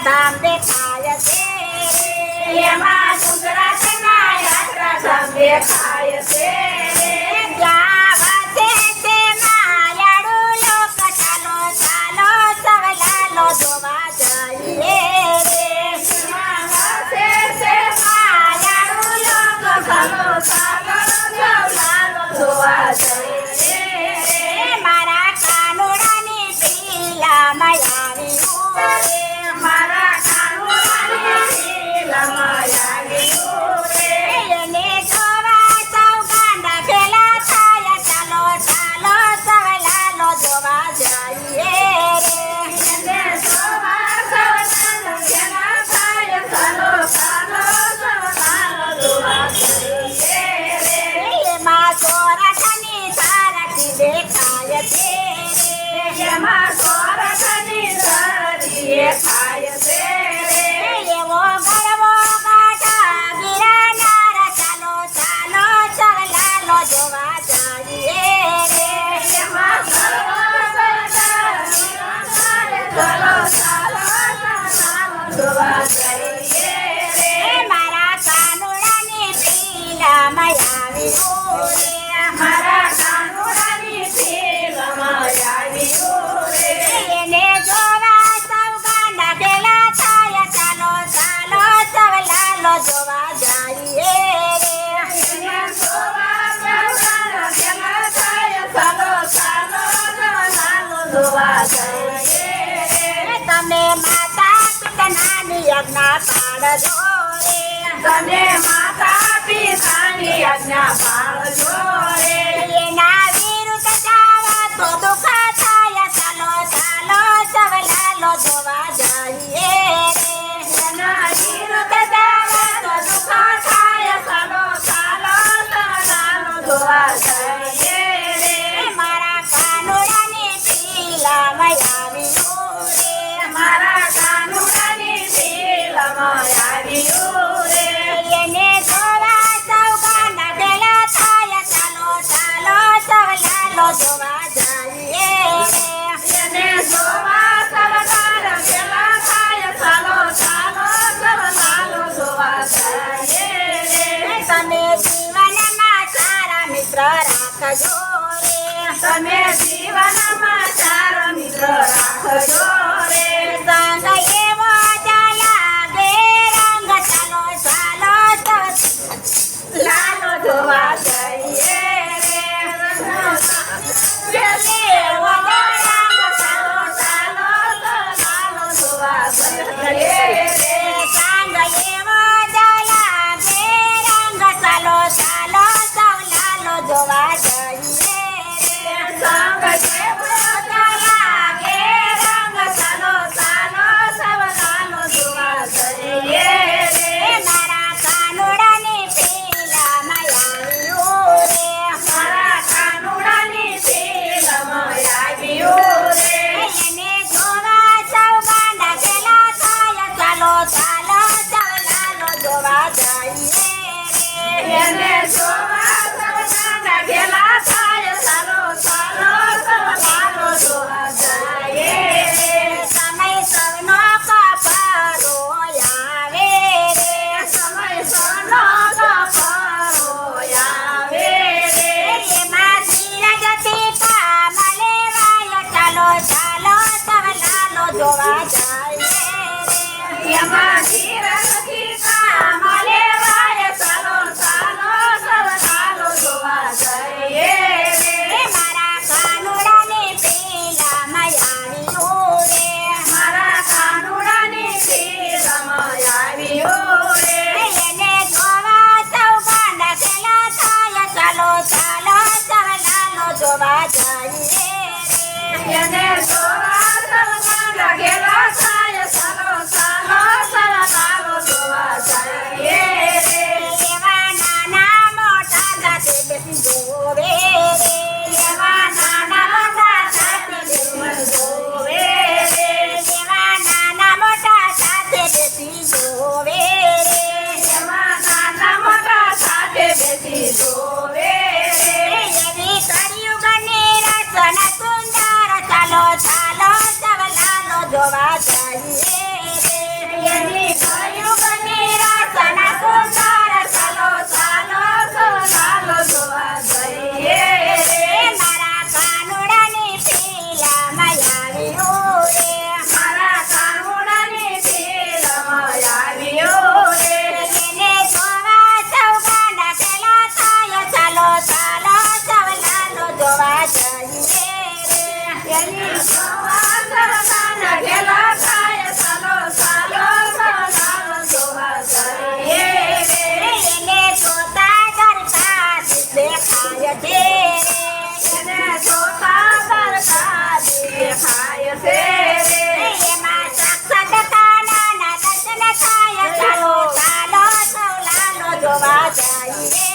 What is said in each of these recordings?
ધામ દેખાય છે એમાં ગુજરાતના યાત્રાધામ દેખાય છે ત્યાં વસે છે માયાળુ લોક ચાલો ચાલો સવલાલો જોવા જઈએ રે એમાં વસે છે માયાળુ લોક ચાલો ચાલો સવલાલો જોવા જઈએ મારા કાનુડાની પીલામાં આવ્યું રે મારા કાનુડાની પીલામાં આવ્યું રે એને જોવા સૌ ગાંડા પેલા થાય ચાલો ચાલો સવલાલો જોવા જઈએ રે એને જોવા સવલાલો જેના થાય ચાલો ચાલો સવલાલો જોવા જઈએ રે એમાં સોરઠની સારથી દેખાય છે એમાં સોરઠની ધરતી દેખાય છે એવો ગરવો કાઢા ગિરનાર ચાલો ચાલો સવલાલો જોવા જઈએ રે એમાં ચાલો ચાલો જોવા જઈએ રે મારા કાનુડાની પીલામાં આવ્યું રે મારા કાનુડાની પીલામાં આવ્યું રે એને જોવા સૌ ગાંડા પેલા થાય ચાલો ચાલો સવલાલો જોવા જઈએ રે એને જોવા સવલાલો જેના થાય ચાલો ચાલો સવલાલો જોવા જઈએ રે તમે માતા પિતાની આજ્ઞા પાડજો રે તમે માતા પિતાની આજ્ઞા પાળજો રે એના વિરુદ્ધ જાવા તો દુઃખ થાય ચાલો ચાલો સવલાલો જોવા જઈએ રે એના વિરુદ્ધ જાવા તો દુઃખ થાય ચાલો ચાલો સવલાલો જોવા જઈએ રે મારા કાનુડાની પીલામાં આવ્યું રે મારા કાનુડાની પીલામાં આવ્યું રે એને જોવા સૌ ગાંડા પેલા થાય ચાલો ચાલો સવલાલો જોવા જઈએ રે એને જોવા સવલાલો પેલા થાય ચાલો ચાલો સવલાલો જોવા જઈએ રે તમે જીવનમાં સારા મિત્ર રાખજો રે તમે જીવનમાં સારા મિત્ર રાખજો રે સંગ એવો લાગે રંગ ચાલો ચાલો લાલો જોવા જઈએ રે એવો ચાલો ચાલો લાલો જોવા જઈએ રે સંગ એવો લાગે રંગ ચાલો ચાલો સવલાલો જોવા જઈએ રે સંગ જેવો લાગે રંગ ચાલો ચાલો સવલાલો જોવા જઈએ રે મારા કાનુડાની પીલામાં આવ્યું રે મારા કાનુડાની પીલામાં આવ્યું રે એને જોવા સૌ ગાંડા પેલા થાય ચાલો ચાલો સવલાલો જોવા જઈએ રે એને જોવા સવલાના ગેલા થાય ચાલો ચાલો સવલાલો જોવા જઈએ રે સમય સૌનો કપરો આવે રે સમય સોનો કપરો આવે રે એમાં ધીરજથી કામ લેવાય ચાલો ચાલો સવલાલો જોવા જઈએ રે એમાં ધીરજથી કામ લેવાય ચાલો ચાલો સવલાલો જોવા જઈએ રે મારા કાનુડાની પીલામાં આવ્યું રે મારા કાનુડાની પીલામાં આવ્યું રે એને જોવા સૌ ગાંડા પેલા થાય ચાલો ચાલો સવલાલો જોવા જઈએ રે એને જોવા સવલાના ગેલા થાય ચાલો ચાલો સવલાલો જોવા જઈએ રે એવા નાના મોટા જાતે બેસી જોવે રે એવા નાના મોટા સાથે બેસી જોવે રે એવા નાના મોટા સાથે બેસી જોવે રે એમાં નાના મોટા સાથે બેસી જોવે રે એવી કળિયુગની રચના સુંદર ચાલો ચાલો સવલાલો જોવા જઈએ રે કળિયુગની રચના સુંદર ચાલો ચાલો સૌ ચાલો જોવા જઈએ રે મારા કાનુડાની ફિલ્મમાં આવ્યું રે મારા કાનુડાની ફિલ્મ આવ્યો રે એને જોવા સૌ ગાંડા ઘેલા થાય ચાલો ચાલો સૌ લાલો જોવા જઈએ રે એની સવા સરદાના ઘેલા થાય ચાલો ચાલો સૌ ચાલો જોવા જઈએ રે એને જોતા કરતા દેખાય છે એને જોતા સરકાર દેખાય છે રે એમાં સાક્ષાત કાનાના દર્શન થાય ચાલો ચાલો સૌ લાલો જોવા જઈએ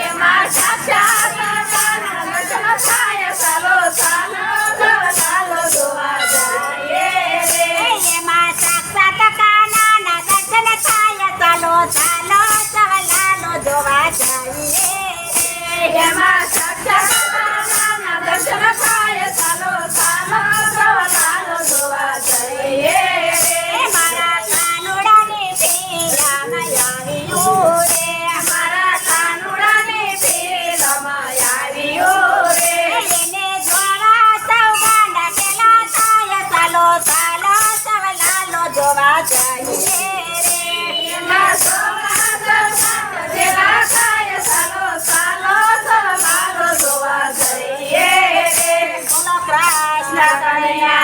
એમાં સાક્ષાત કાના દર્શન થાય ચાલો ચાલો સૌ ચાલો જોવા જઈએ રે એમાં સાક્ષાત કાનાના દર્શન થાય ચાલો ચાલો સૌ લાલો જોવા જઈએ એમાં સાક્ષાત કાનાના દર્શન થાય ચાલો ચાલો સૌ ચાલો જોવા જઈએ રે મારા કાનુડાની ફિલ્મમાં આવ્યું રે મારા કાનુડાની ફિલ્મ આવ્યો રે એને જોવા સૌ ગાંડા ઘેલા થાય ચાલો ચાલો સૌ લાલો જોવા જઈએ રે એમાં સોના સરદાર જેલા થાય ચાલો ચાલો સૌ ચાલો જોવા જઈએ રે બોલો કૃષ્ણ કનૈયા